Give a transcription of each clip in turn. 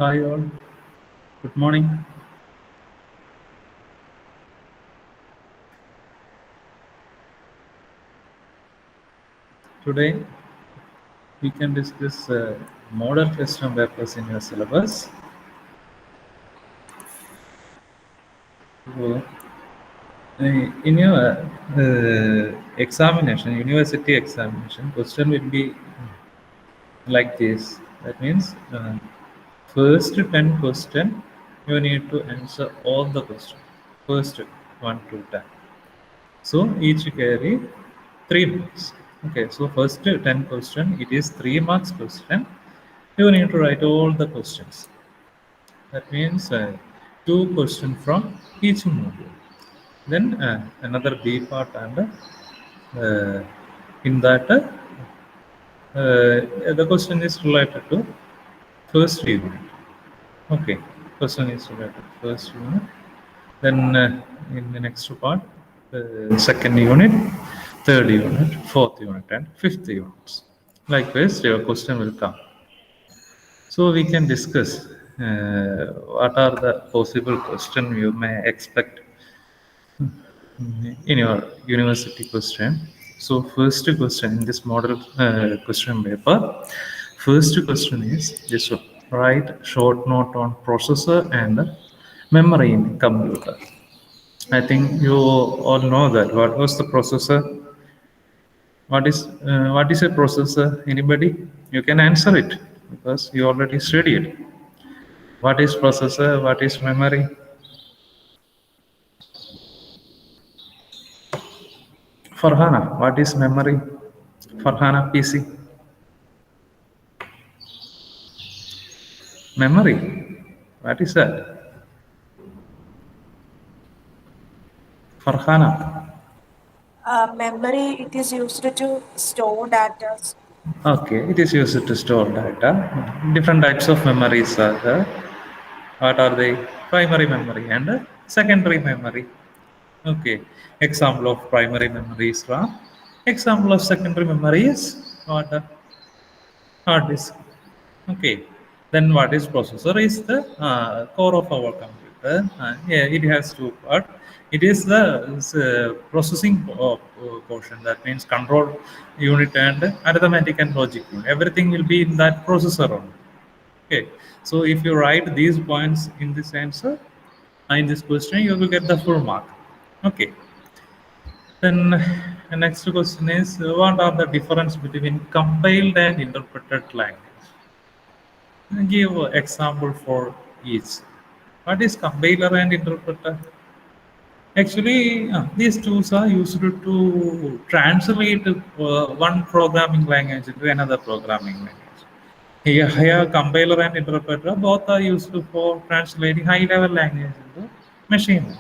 Hi all, good morning. Today we can discuss model question papers in your syllabus. So, in your examination, university examination, question will be like this. That means first 10 question you need to answer all the questions. First 1 to 10. So each carry 3 marks. Okay, so first 10 question, it is 3 marks question. You need to write all the questions. That means 2 questions from each module. Then another B part, and in that the question is related to first unit. Okay, question is related to first unit. Then in the next part, second unit, third unit, fourth unit, and fifth units. Likewise, your question will come. So we can discuss what are the possible questions you may expect in your university question. So first question in this model question paper, first question is this one. Write short note on processor and memory in computer. I think you all know that. What was the processor? What is a processor? Anybody? You can answer it because you already studied. What is processor? What is memory? Farhana, what is memory? Farhana PC. Memory. What is that? Farhana. Memory, it is used to store data. Okay, it is used to store data. Different types of memories are there. What are they? Primary memory and secondary memory. Okay. Example of primary memory is RAM. Example of secondary memory is what? Hard disk. Okay. Then what is processor? Is the core of our computer. Yeah, it has two parts. It is the processing portion. That means control unit and arithmetic and logic unit. Everything will be in that processor only. Okay. So if you write these points in this answer, in this question, you will get the full mark. Okay. Then the next question is, what are the difference between compiled and interpreted language? Give example for each. What is compiler and interpreter? Actually, these tools are used to translate one programming language into another programming language. Here, compiler and interpreter both are used for translating high-level language into machine language.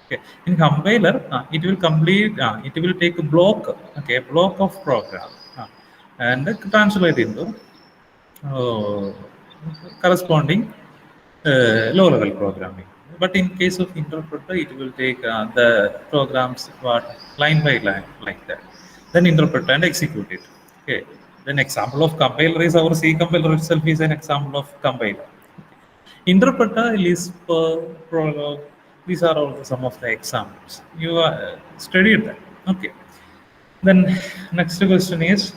Okay. In compiler, it will complete. It will take a block. Okay, block of program, and translate into uh, corresponding low-level programming. But in case of interpreter, it will take the programs what line by line like that. Then interpret and execute it. Okay. Then example of compiler is our C compiler itself is an example of compiler. Interpreter, Lisp, Prolog, these are all some of the examples. You studied that. Okay. Then next question is,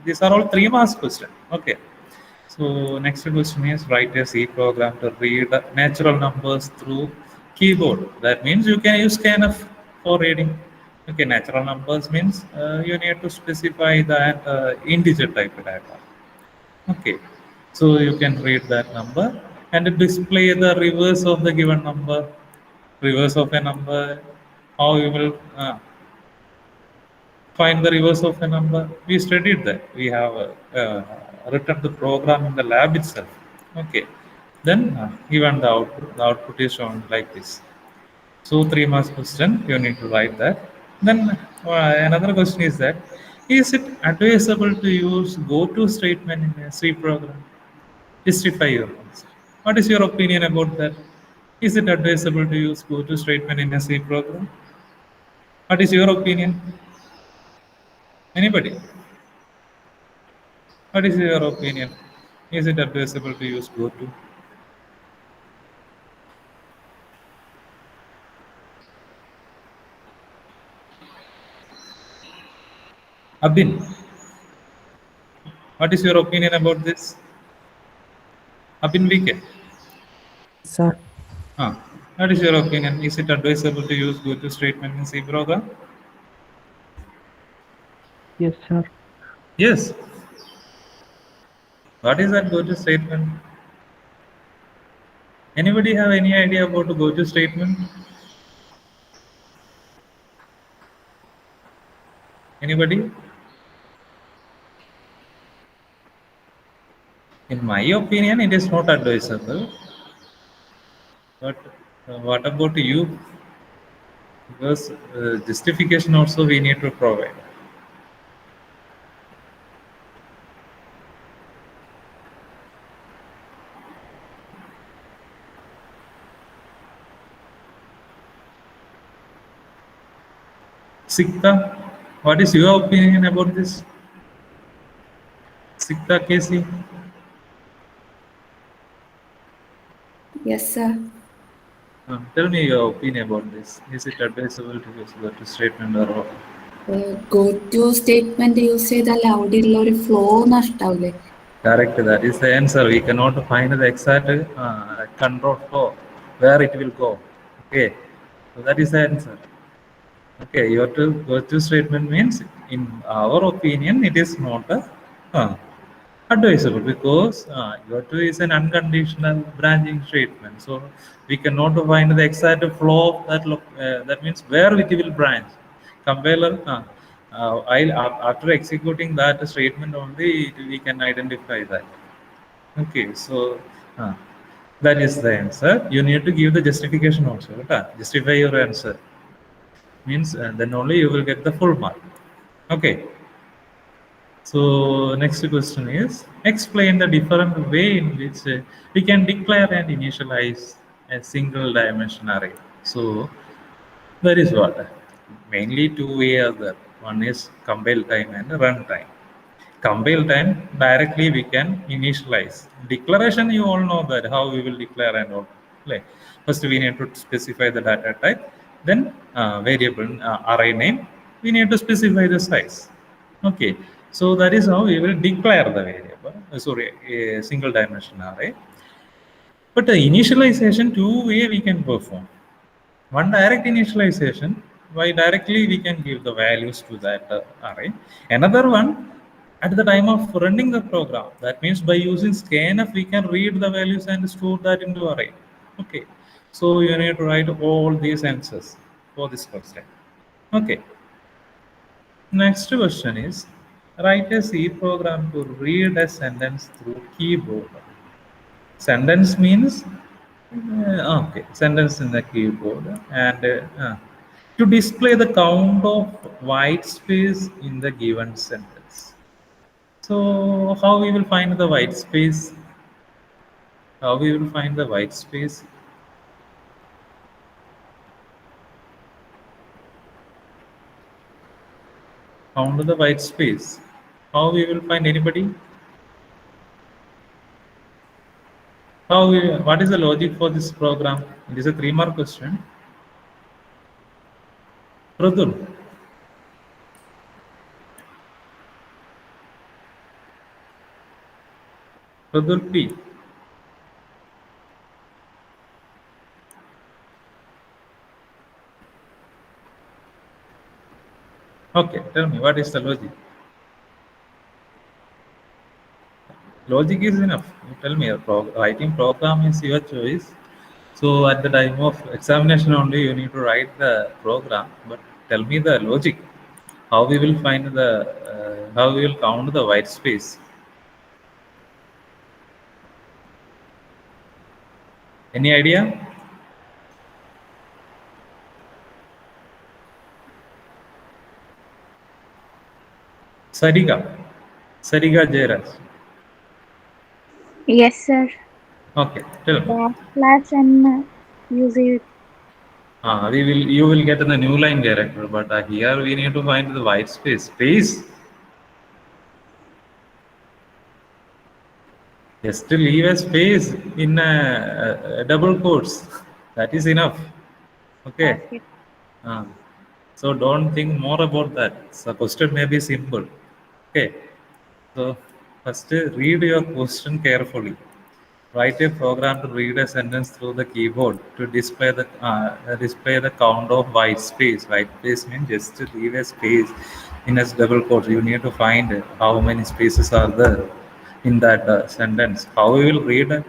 these are all 3 marks question. Okay. So next question is, write a C program to read natural numbers through keyboard. That means you can use scanf for reading. Okay, natural numbers means you need to specify that integer type data. Okay, so you can read that number and display the reverse of the given number. Reverse of a number, how you will find the reverse of a number. We studied that. We have written the program in the lab itself. Okay. Then given the output is shown like this. So 3 marks question, you need to write that. Then another question is it advisable to use go-to statement in a C program? Justify your answer. What is your opinion about that? Is it advisable to use go-to statement in a C program? What is your opinion? Anybody? What is your opinion? Is it advisable to use go-to? Abin, what is your opinion about this? Abin VK. Sir. What is your opinion? Is it advisable to use go-to statement in C program? Yes, sir. Yes. What is that go-to statement? Anybody have any idea about a go-to statement? Anybody? In my opinion, it is not advisable. But what about you? Because justification also we need to provide. Sikta, what is your opinion about this? Sikta Casey? Yes, sir. Tell me your opinion about this. Is it advisable to use go-to statement or what? Go to statement use ചെയ്താൽ അവിടെയുള്ള ഒരു flow നഷ്ടാവില്ലേ? Correct, that is the answer. We cannot find the exact control flow where it will go. Okay, so that is the answer. Okay, your go-to statement means, in our opinion, it is not advisable because go-to is an unconditional branching statement. So we cannot find the exact flow of that. That means where it will branch. Compiler, after executing that statement only, we can identify that. Okay, so that is the answer. You need to give the justification also. Justify your answer. Means then only you will get the full mark. Okay. So next question is, explain the different way in which we can declare and initialize a single dimension array. So that is what mainly two ways are there. One is compile time and run time. Compile time, directly we can initialize. Declaration, you all know that how we will declare and all. Like, first we need to specify the data type, then variable array name, we need to specify the size. Okay, so that is how we will declare the variable, a single dimension array. But the initialization, two way we can perform. One, direct initialization, by directly we can give the values to that array. Another one, at the time of running the program, that means by using scanf we can read the values and store that into array. Okay, so you need to write all these answers for this question. Okay, next question is, write a C program to read a sentence through keyboard. Sentence means okay, sentence in the keyboard, and to display the count of white space in the given sentence. So how we will find the white space? How we will find the white space? Found the white space. How we will find? Anybody? What is the logic for this program? It is a 3-mark question. Pradul. Pradul P. Okay, tell me, what is the logic? Logic is enough. You tell me, writing program is your choice. So at the time of examination only, you need to write the program. But tell me the logic. How we will find how we will count the white space? Any idea? Sariga Jairaj. Yes, sir. Okay, tell me. Backslash and use it. You will get the new line character, but here we need to find the white space. Just leave a space in a double quotes. That is enough. Okay. So don't think more about that. So question may be simple. Okay. So first read your question carefully. Write a program to read a sentence through the keyboard to display the count of white space. White space means just to leave a space in a double quote. You need to find how many spaces are there in that sentence. How we will read?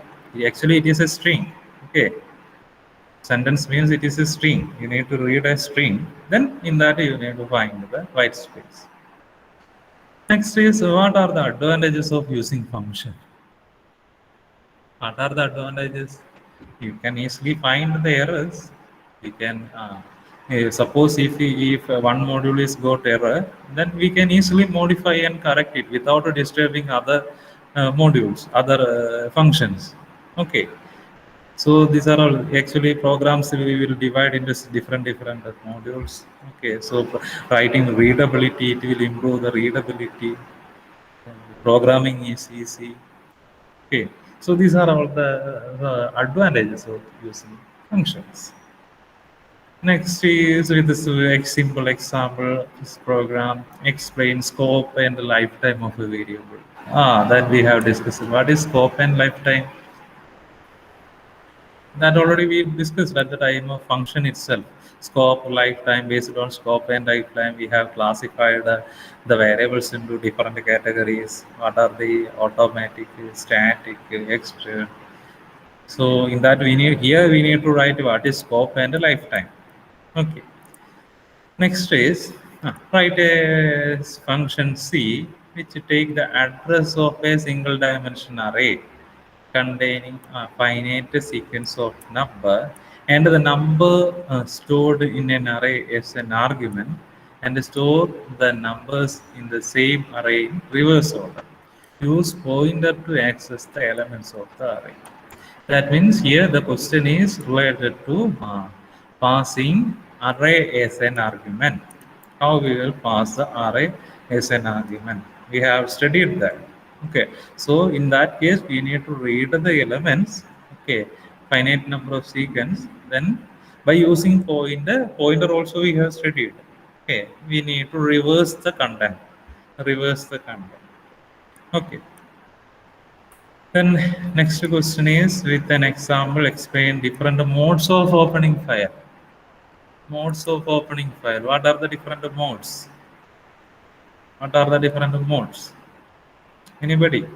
Actually, it is a string. Okay, sentence means it is a string. You need to read a string. Then in that you need to find the white space. Next is, what are the advantages of using function? What are the advantages? You can easily find the errors. You can suppose if one module is got error, then we can easily modify and correct it without disturbing other modules, other functions. Okay. So these are all actually programs we will divide into different modules. Okay. So writing readability, it will improve the readability. Programming is easy. Okay, so these are all the advantages of using functions. Next is with this simple example, this program explains scope and lifetime of a variable. That we have discussed. What is scope and lifetime? That already we discussed at the time of function itself. Scope, lifetime, based on scope and lifetime, we have classified the variables into different categories. What are the automatic, static, extra? So in that we need to write what is scope and lifetime. Okay. Next is write a function C which take the address of a single dimension array containing a finite sequence of number, and the number stored in an array as an argument, and store the numbers in the same array in reverse order. Use pointer to access the elements of the array. That means here the question is related to passing array as an argument. How we will pass the array as an argument. We have studied that. Okay, so in that case we need to read the elements. Okay, finite number of sequence. Then by using pointer also we have studied. Okay, we need to reverse the content. Okay. Then next question is, with an example, explain different modes of opening file. Modes of opening file. What are the different modes? Anybody?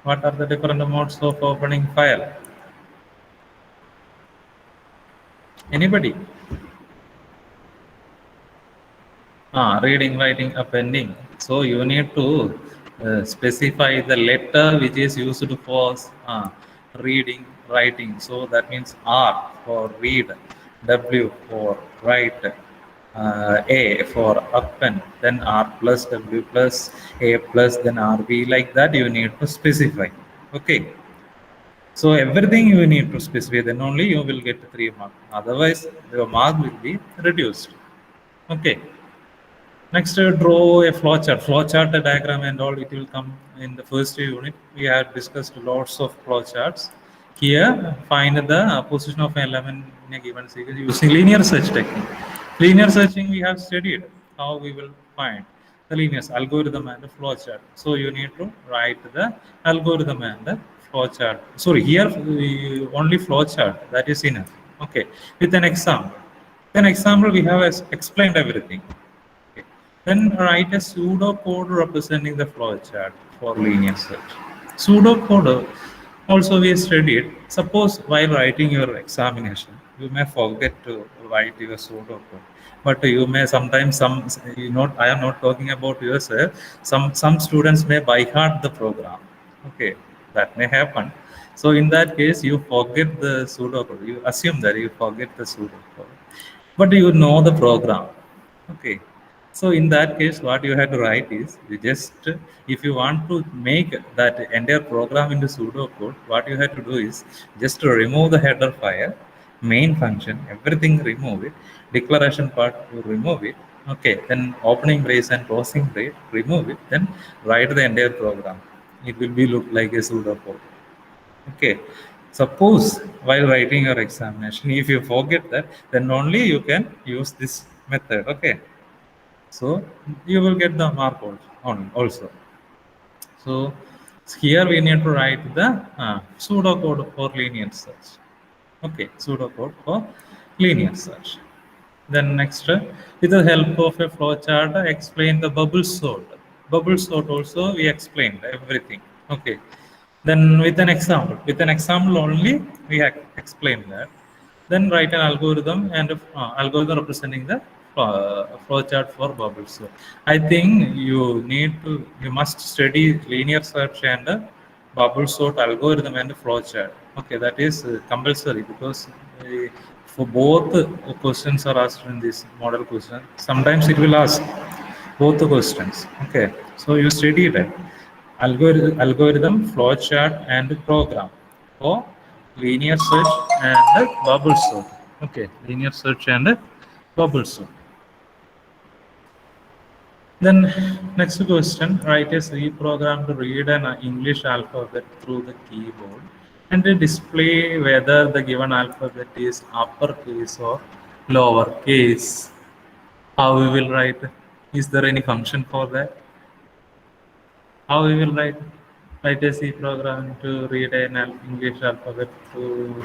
What are the different modes of opening file? Anybody? Reading, writing, appending. So you need to specify the letter which is used for reading, writing. So that means R for read, W for write, A for append, then R plus, W plus, A plus, then RB. Like that you need to specify. Okay. So everything you need to specify, then only you will get 3 marks. Otherwise, your mark will be reduced. Okay. Next, draw a flowchart diagram and all. It will come in the first unit. We have discussed lots of flowcharts. Here, find the position of an element in a given sequence using linear search technique. Linear searching we have studied how we will find the linear algorithm and the flowchart. So you need to write the algorithm and the flowchart. Sorry, here only flowchart. That is enough. Okay, with an example. Then example we have explained everything. Then write a pseudocode representing the flowchart for linear search. Pseudocode also we studied. Suppose while writing your examination, you may forget to write your pseudocode. But you may sometimes I am not talking about yourself. Some students may by heart the program. Okay, that may happen. So in that case, you forget the pseudocode. You assume that you forget the pseudocode, but you know the program. Okay. So in that case, what you have to write is, if you want to make that entire program into pseudocode, what you have to do is just to remove the header file, main function, everything remove it, declaration part to remove it. Okay, then opening brace and closing brace, remove it, then write the entire program. It will be look like a pseudocode. Okay. Suppose while writing your examination, if you forget that, then only you can use this method. Okay, so you will get the mark also. So here we need to write the pseudocode for linear search. Okay, pseudocode for linear search. Then next, with the help of a flowchart, explain the bubble sort. Bubble sort also we explained everything. Okay. Then with an example only, we explained that. Then write an algorithm and algorithm representing the flowchart for bubble sort. I think you must study linear search and bubble sort algorithm and flowchart. Okay, that is compulsory because for both questions are asked in this model question. Sometimes it will ask both the questions. Okay, so you study that algorithm, flowchart, and program for linear search and bubble sort. Okay, linear search and bubble sort. Then next question, write a C program to read an English alphabet through the keyboard and to display whether the given alphabet is uppercase or lowercase. How we will write? Is there any function for that? How we will write a C program to read an English alphabet through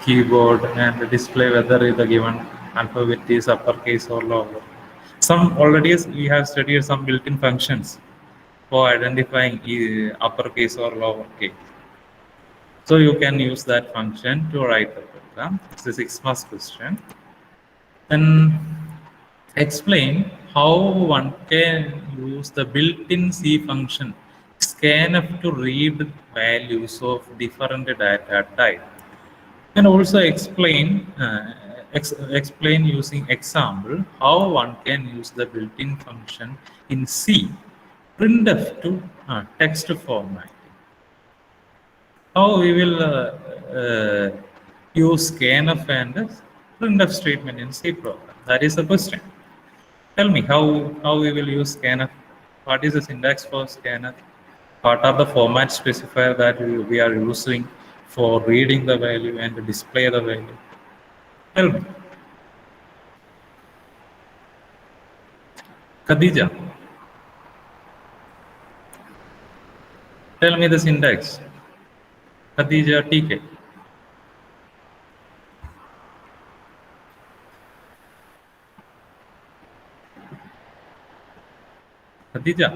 keyboard and display whether the given alphabet is uppercase or lower. Some already we have studied some built-in functions for identifying uppercase or lowercase. So you can use that function to write the program. It's a 6 marks question. Then explain how one can use the built-in C function scanf to read values of different data type, and also explain using example how one can use the built-in function in C printf to text format. How we will use scanf and printf statement in C program? That is the question. Tell me how we will use scanf. What is the syntax for scanf? What are the format specifier that we are using for reading the value and display the value? Tell me. Khadija, tell me the syntax. Khadija TK. Khadija.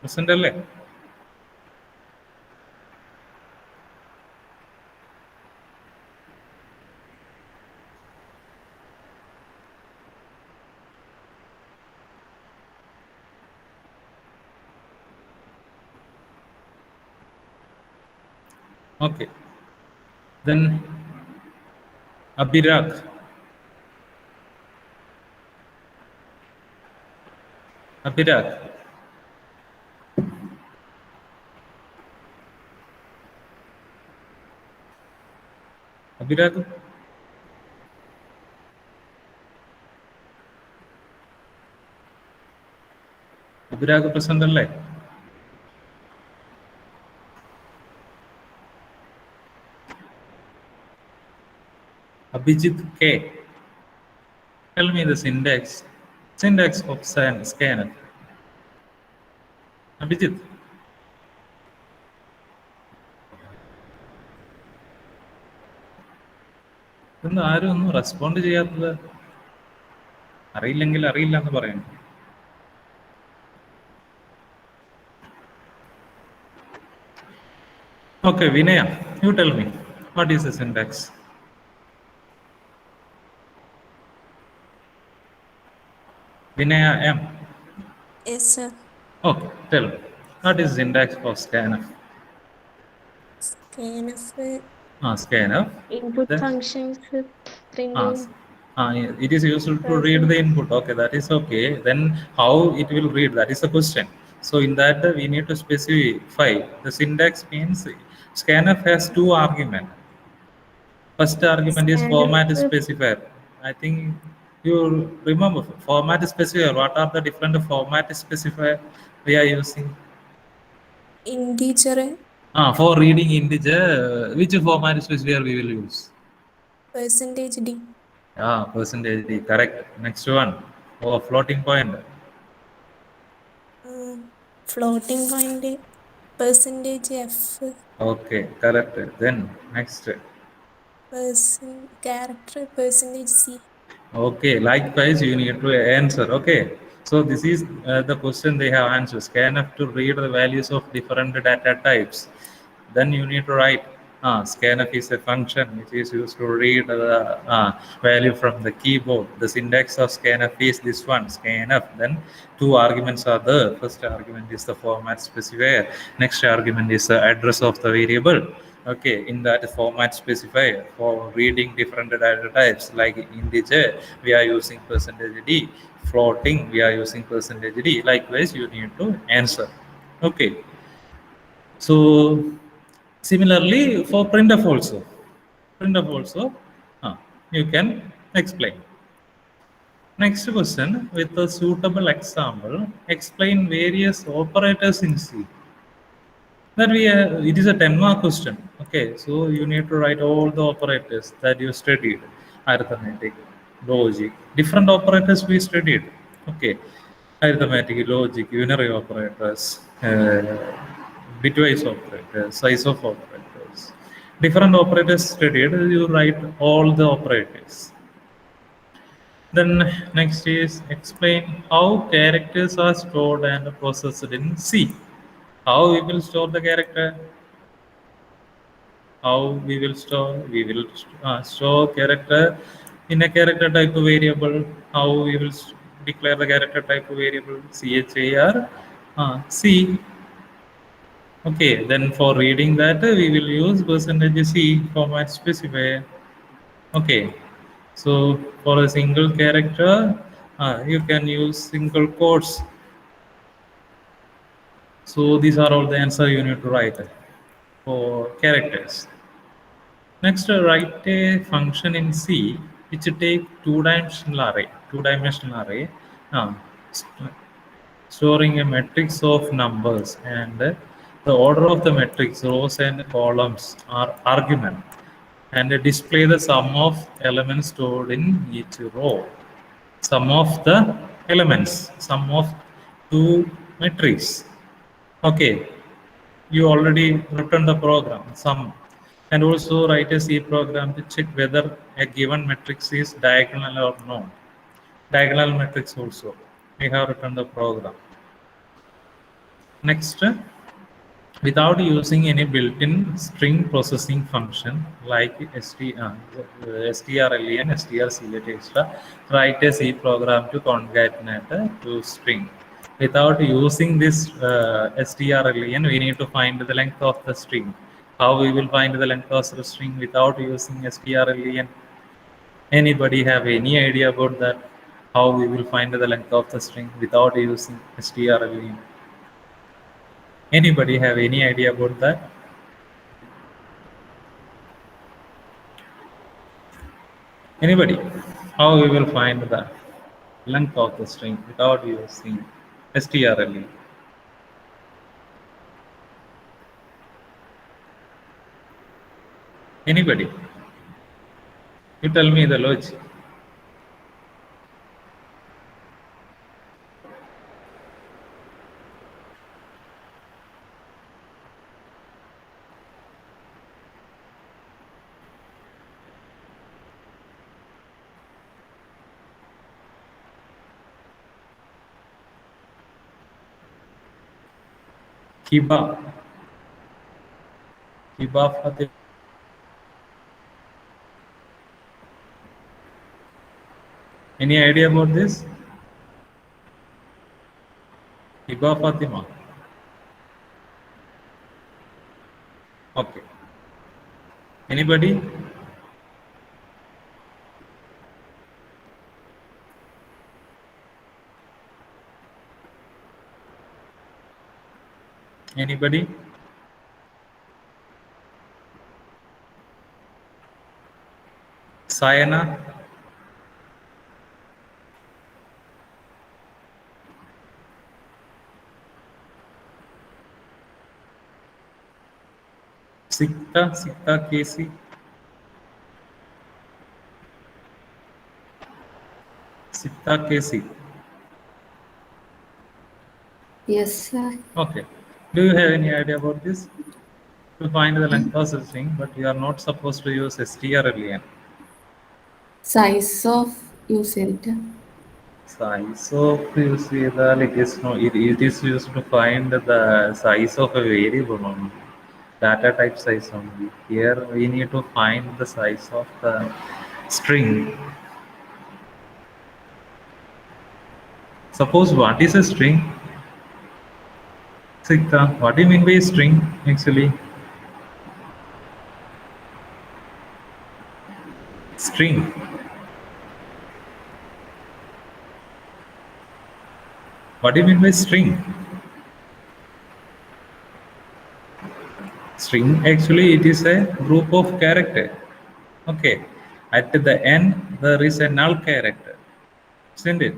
Present അല്ലേ? Okay. Then Abhirag. Abhirag. Abhirag. Abhirag present അല്ലേ? Abhijit K. Tell me the syntax of scanf. Abhijit. ഇന്ന് ആരും ഒന്നും respond ചെയ്യാത്തത്? അറിയില്ലെങ്കിൽ അറിയില്ല എന്ന് പറയണം. Okay, Vinaya, you tell me, what is the syntax? Vinaya M. Yes, sir. Okay, tell me, what is syntax for scanf? Scanf. Scanf. Input Then, functions printing. it is useful to read the input. Okay, that is okay. Then how it will read? That is the question. So in that we need to specify the syntax. Means scanf has 2 arguments. First argument is format specifier. I think you remember format specifier. What are the different format specifier we are using? Integer. For reading integer, which format specifier we will use? percentage D. Percentage D, correct. Next one. Oh, floating point. Floating point percentage F. Okay, correct. Then next. Character percentage C. Okay, likewise, you need to answer. Okay, so this is the question they have answered. Scanf to read the values of different data types. Then you need to write scanf is a function which is used to read the value from the keyboard. The syntax of scanf is this one, scanf. Then two arguments are there. First argument is the format specifier. Next argument is the address of the variable. Okay, in that format specifier for reading different data types, like integer we are using percentage D, floating we are using percentage D. Likewise, you need to answer. Okay, so similarly for printf also you can explain. Next question, with a suitable example, explain various operators in C. That it is a 10-mark question. Okay, so you need to write all the operators that you studied: arithmetic, logic, different operators we studied. Okay, arithmetic, logic, unary operators, bitwise operators, size of operators, different operators studied. You write all the operators. Then next is explain how characters are stored and processed in C. How we will store the character? How we will store character in a character type of variable. How we will declare the character type of variable? Char C. Okay, then for reading that we will use percentage C format specifier. Okay, so for a single character you can use single quotes. So these are all the answer you need to write for characters. Next, write a function in C which take two-dimensional array, uh, st- storing a matrix of numbers, and the order of the matrix, rows and columns, are argument, and display the sum of elements stored in each row. Sum of the elements, sum of two matrices. Okay, you already written the program, sum, and also write a C program to check whether a given matrix is diagonal or not. Diagonal matrix also, we have written the program. Next, without using any built-in string processing function like strlen, strcat, etc., write a C program to concatenate to string. Without using this strlen, we need to find the length of the string. How we will find the length of the string without using strlen? Anybody have any idea about that? How we will find the length of the string without using strlen? Anybody have any idea about that? Anybody? How we will find the length of the string without using strlen? Anybody? You tell me the logic. Hiba. Hiba Fatima. Any idea about this? Hiba Fatima. Okay. Anybody? Anybody? Sayana? Sikta Casey? Sita KC. Yes, sir. Okay. Do you have any idea about this? To find the length of the string, but you are not supposed to use strlen. Size of use ചെയ്തിട്ട് Size of you see that it is used to find the size of a variable only. Data type size only. Here we need to find the size of the string. Suppose what is a string? Sikta, what do you mean by string actually? String. What do you mean by string? String actually it is a group of character. Okay. At the end there is a null character. Isn't it?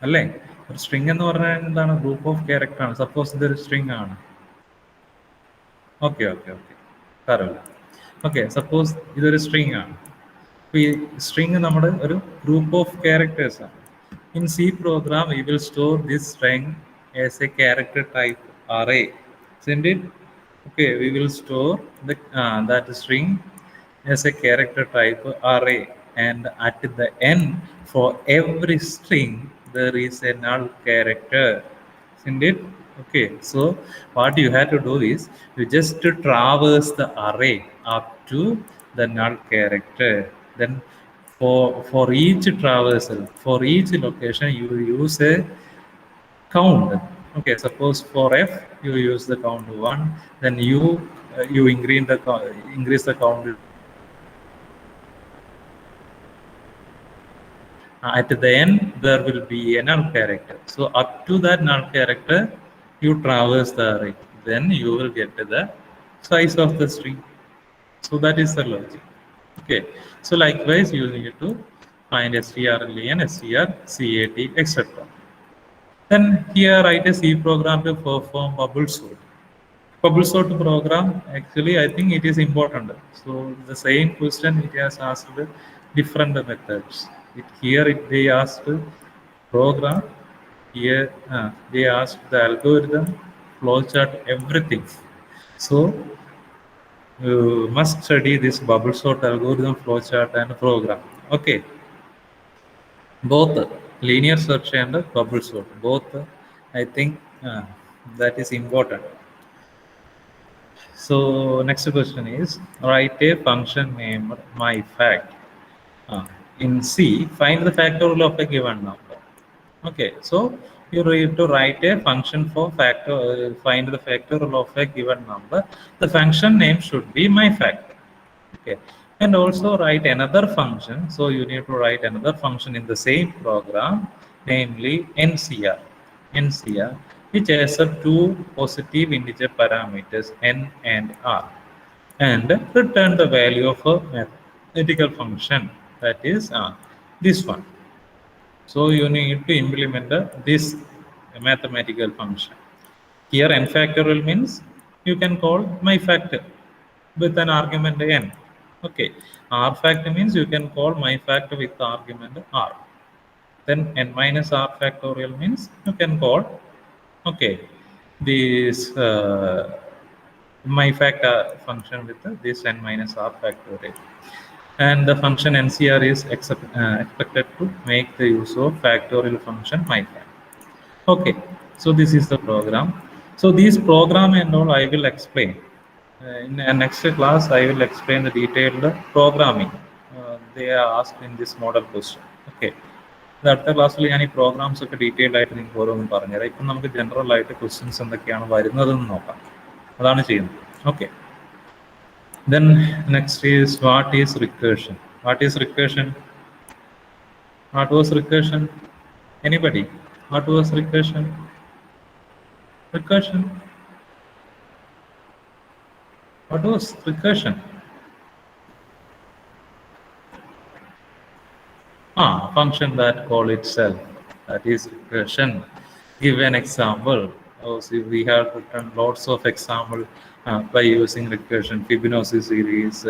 അല്ലേ ഒരു string എന്ന് പറഞ്ഞാൽ എന്താണ് group of character ആണ് suppose ഇതൊരു string ആണ് okay okay okay സാരമില്ല okay suppose ഇതൊരു സ്ട്രിങ് ആണ് അപ്പോൾ ഈ സ്ട്രിങ് നമ്മുടെ ഒരു ഗ്രൂപ്പ് ഓഫ് ക്യാരക്ടേഴ്സ് ആണ് in C program we will store this string as a character type array isn't it okay we will store that string as a character type array and at the end for every string there is a null character isn't it okay so what you have to do is you just traverse the array up to the null character then for each traversal for each location you use a count. Okay, suppose for f you use the count 1, then you increase the count. At the end there will be a null character. So up to that null character you traverse the array. Then you will get the size of the string. So that is the logic. Okay. So likewise you need to find strlen, strcat, etc. Then here write a C program to perform bubble sort. Bubble sort program actually I think it is important. So the same question it has asked different methods. They asked program. Here they asked the algorithm, flowchart, everything. So you must study this bubble sort algorithm, flowchart, and program. Okay. Both linear search and bubble sort, both I think that is important. So next question is write a function named myFact. In C find the factorial of a given number. Okay, so you need to write a function for find the factorial of a given number. The function name should be myFact. Okay, and also write another function. So you need to write another function in the same program, namely NCR, which has two positive integer parameters n and r, and return the value of a mathematical function, that is this one. So you need to implement this mathematical function. Here n factorial means you can call myFact with an argument n. Okay, r fact means you can call myFact with the argument r. Then n minus r factorial means you can call this myFact function with this n minus r factorial. And the function NCR is expected to make the use of factorial function myFact. Okay, so this is the program. So this program and all I will explain. In the next class, I will explain the detailed programming. They are asked in this model question. Okay. അടുത്ത ക്ലാസ്സിൽ ഞാൻ ഈ programmes ഒക്കെ detailed ആയിട്ട് നിങ്ങൾക്ക് ഓരോന്നും പറഞ്ഞുതരാം. ഇപ്പം നമുക്ക് ജനറൽ ആയിട്ട് ക്വസ്റ്റ്യൻസ് എന്തൊക്കെയാണ് വരുന്നതെന്ന് നോക്കാം. അതാണ് ചെയ്യുന്നത്. Okay. Then next is what is recursion? What is recursion? What was recursion? Anybody? What was recursion? Recursion. What was recursion? Function that call itself. That is recursion. Give an example. Also, we have written lots of example by using recursion, Fibonacci series,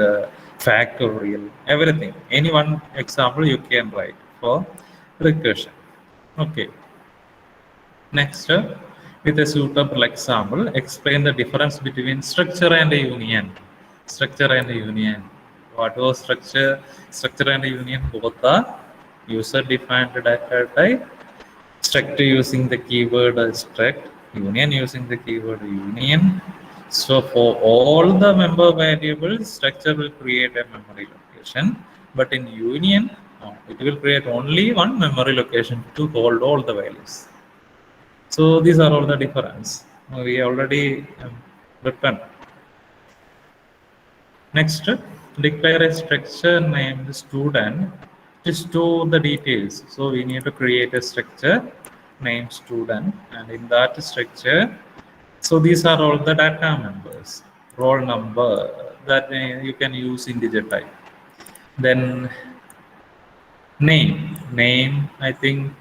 factorial, everything. Any one example you can write for recursion. Okay. Next, with a suitable example, explain the difference between structure and union. Structure and union. What was structure? Structure and union both are user-defined data type. Structure using the keyword struct, union using the keyword union. So for all the member variables, structure will create a memory location, but in union, it will create only one memory location to hold all the values. So these are all the difference. We already written. Next, declare a structure named student to store the details. So we need to create a structure named student, and in that structure, so these are all the data members, roll number that you can use integer type. Then name, I think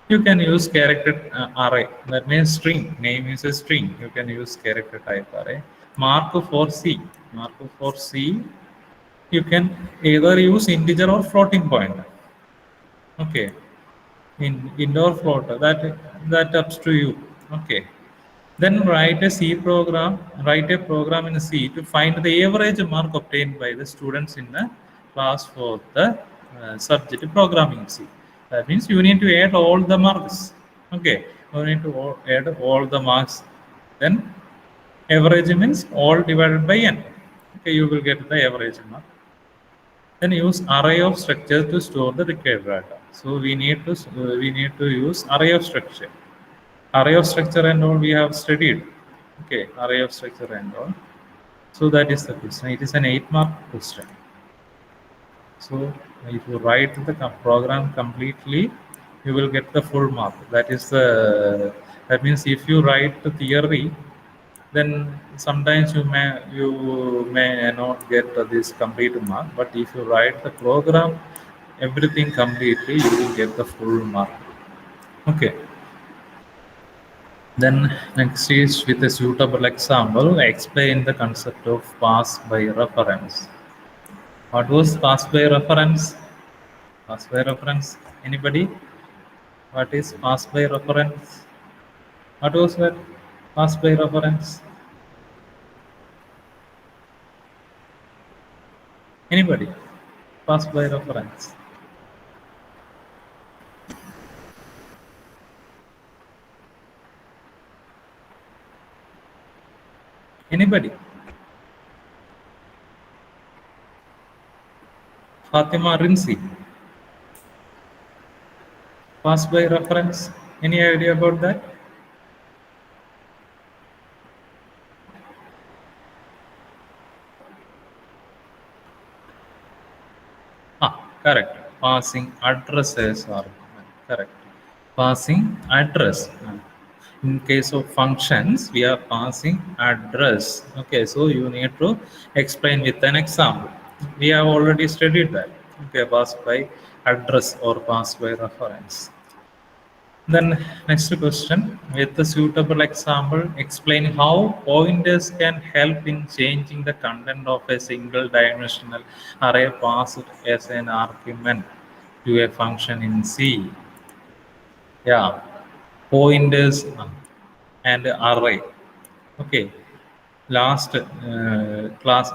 you can use character array, that means string. Name is a string, you can use character type array. Mark for C, you can either use integer or floating point. Okay, in indoor float, that up to you. Okay, then write a program in C to find the average mark obtained by the students in the class for the subject programming C. That means you need to add all the marks. Okay, you need to add all the marks. Then average means all divided by n. Okay, you will get the average mark. Then use array of structure to store the required data. So we need to use array of structure. Array of structure and all we have studied. Okay, array of structure and all. So that is the question. It is an 8-mark question. So if you write the program completely, you will get the full mark. That means if you write the theory, then sometimes you may not get this complete mark. But if you write the program, everything completely, you will get the full mark. Okay. Then next is with a suitable example, explain the concept of pass by reference. What was pass by reference? Pass by reference. Anybody? What is pass by reference? What was that? Pass by reference. Anybody? Pass by reference. Anybody? Fatima Rinsi. Pass by reference. Any idea about that? Correct. Passing addresses are correct. Passing address. In case of functions, we are passing address. Okay, so you need to explain with an example. We have already studied that. Okay, pass by address or pass by reference. Then next question, with the suitable example, explain how pointers can help in changing the content of a single dimensional array passed as an argument to a function in C. Yeah, pointers and array. Okay, last class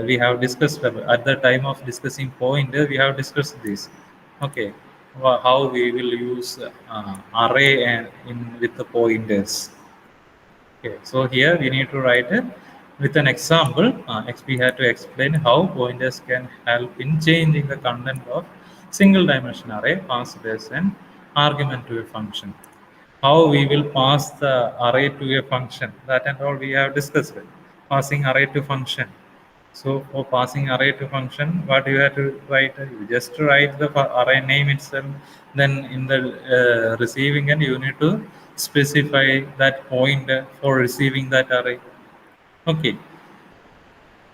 we have discussed at the time of discussing pointer, we have discussed this. Okay, how we will use array and with the pointers. Okay, so here we need to write with an example. We have to explain how pointers can help in changing the content of single dimension array passed as an argument to a function. How we will pass the array to a function, that and all we have discussed it. Passing array to function. So for passing array to function, what you have to write? You just write the array name itself. Then in the receiving end, you need to specify that pointer for receiving that array. Okay.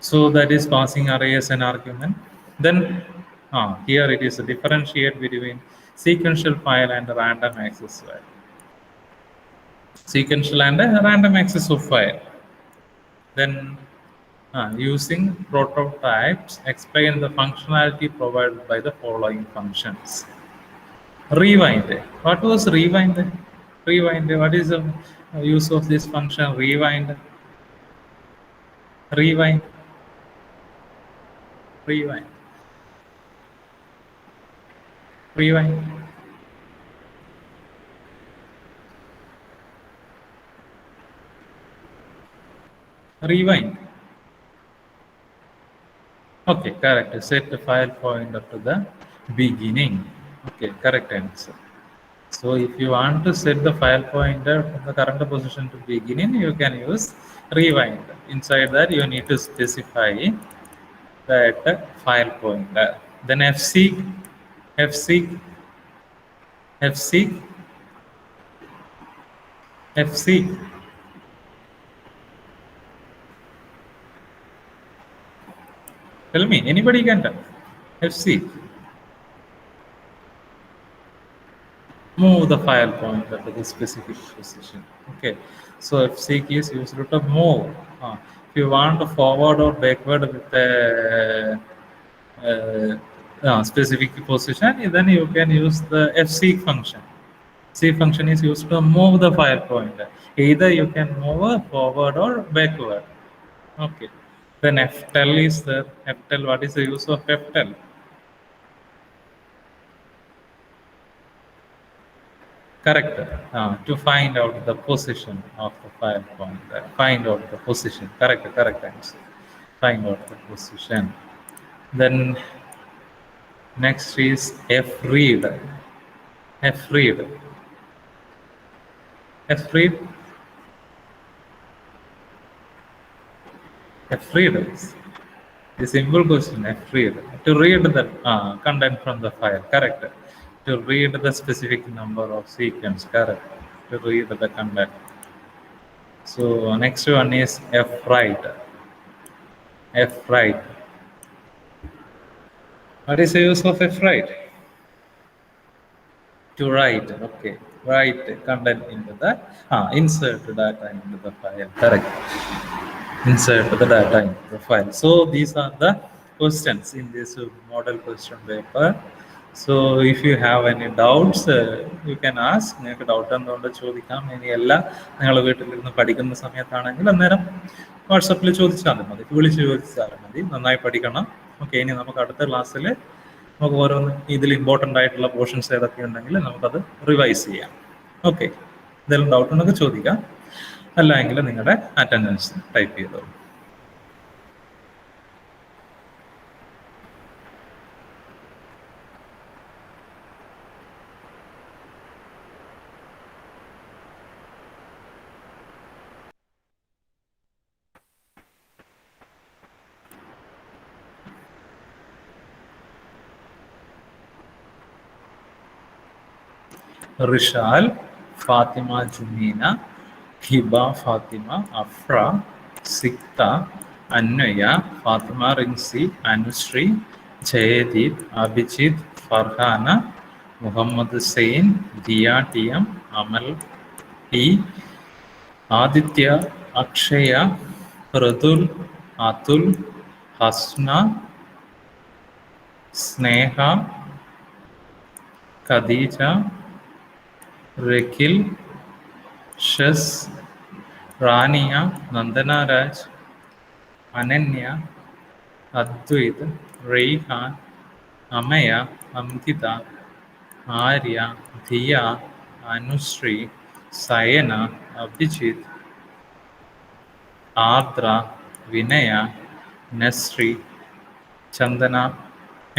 So that is passing array as an argument. Then here it is a differentiate between sequential file and random access file. sequential and random access of file. Then using prototypes, explain the functionality provided by the following functions. Rewind. What was rewind? Rewind. What is the use of this function? Rewind. Rewind. Rewind. Rewind. Rewind. Okay, correct. Set the file pointer to the beginning. Okay, correct answer. So if you want to set the file pointer from the current position to beginning, you can use rewind. Inside that, you need to specify that file pointer. Then fseek. Tell me, anybody can tell. fseek. Move the file pointer to the specific position. Okay, so fseek is used to move. If you want to forward or backward with a specific position, then you can use the fseek function. Seek function is used to move the file pointer. Either you can move forward or backward. Okay. Then ftel is there. Ftel, what is the use of ftel? Correct. To find out the position of the file pointer. Find out the position. Correct answer. Find out the position. Then next is fread. Fread. Fread is a simple question. Fread. To read the content from the file. Correct. To read the specific number of sequence. Correct. To read the content. So next one is fwrite. Fwrite. What is the use of fwrite? To write. Okay. Write content into the insert data into the file. Correct. Insert the data into the file. So these are the questions in this model question paper. So if you have any doubts, you can ask. നിങ്ങൾക്ക് doubt എന്തുകൊണ്ട് ചോദിക്കാം. ഇനിയല്ല നിങ്ങൾ വീട്ടിലിരുന്ന് പഠിക്കുന്ന സമയത്താണെങ്കിൽ അന്നേരം വാട്സപ്പിൽ ചോദിച്ചാൽ മതി, വിളിച്ച് ചോദിച്ചാൽ മതി. നന്നായി പഠിക്കണം. ഓക്കെ, ഇനി നമുക്ക് അടുത്ത ക്ലാസ്സിൽ നമുക്ക് ഓരോന്ന് ഇതിൽ ഇമ്പോർട്ടൻ്റ് ആയിട്ടുള്ള പോർഷൻസ് ഏതൊക്കെ ഉണ്ടെങ്കിൽ നമുക്കത് റിവൈസ് ചെയ്യാം. ഓക്കെ, എന്തെങ്കിലും ഡൗട്ട് ഉണ്ടെങ്കിൽ ചോദിക്കാം. അല്ല എങ്കിൽ നിങ്ങളുടെ അറ്റൻഡൻസ് ടൈപ്പ് ചെയ്തോളൂ. റിഷാൽ, ഫാത്തിമ ജുമീന, ഹിബ ഫാത്തിമ, അഫ്ര, സിക്ത, അന്വയ, ഫാത്തിമ റിൻസി, അനുശ്രീ, ജയദീപ്, അഭിജിത്ത്, ഫർഹാന, മുഹമ്മദ് സെയിൻ, ദിയ ടി എം, അമൽ ടി, ആദിത്യ, അക്ഷയ, ഋതുൽ, അതുൽ, ഹസ്ന, സ്നേഹ, ഖദീജ, രഖിൽ, ഷസ്, റാനിയ, നന്ദന രാജ്, അനന്യ, അദ്വൈത്, റെയ്ഹാൻ, അമയ, അംകിത, ആര്യ, ധിയ, അനുശ്രീ, സയന, അഭിജിത്ത്, ആർദ്ര, വിനയ, നസ്രി, ചന്ദന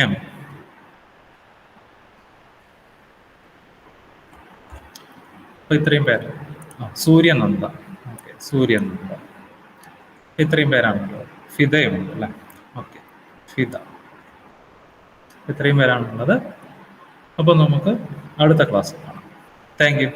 എം. അപ്പോൾ ഇത്രയും പേര്. സൂര്യനന്ദ. ഓക്കെ, സൂര്യനന്ദ. ഇത്രയും പേരാണുള്ളത്. ഫിദയുണ്ട് അല്ലേ? ഓക്കെ, ഫിദ. ഇത്രയും പേരാണുള്ളത്. അപ്പോൾ നമുക്ക് അടുത്ത ക്ലാസ്സിൽ കാണാം. Thank you.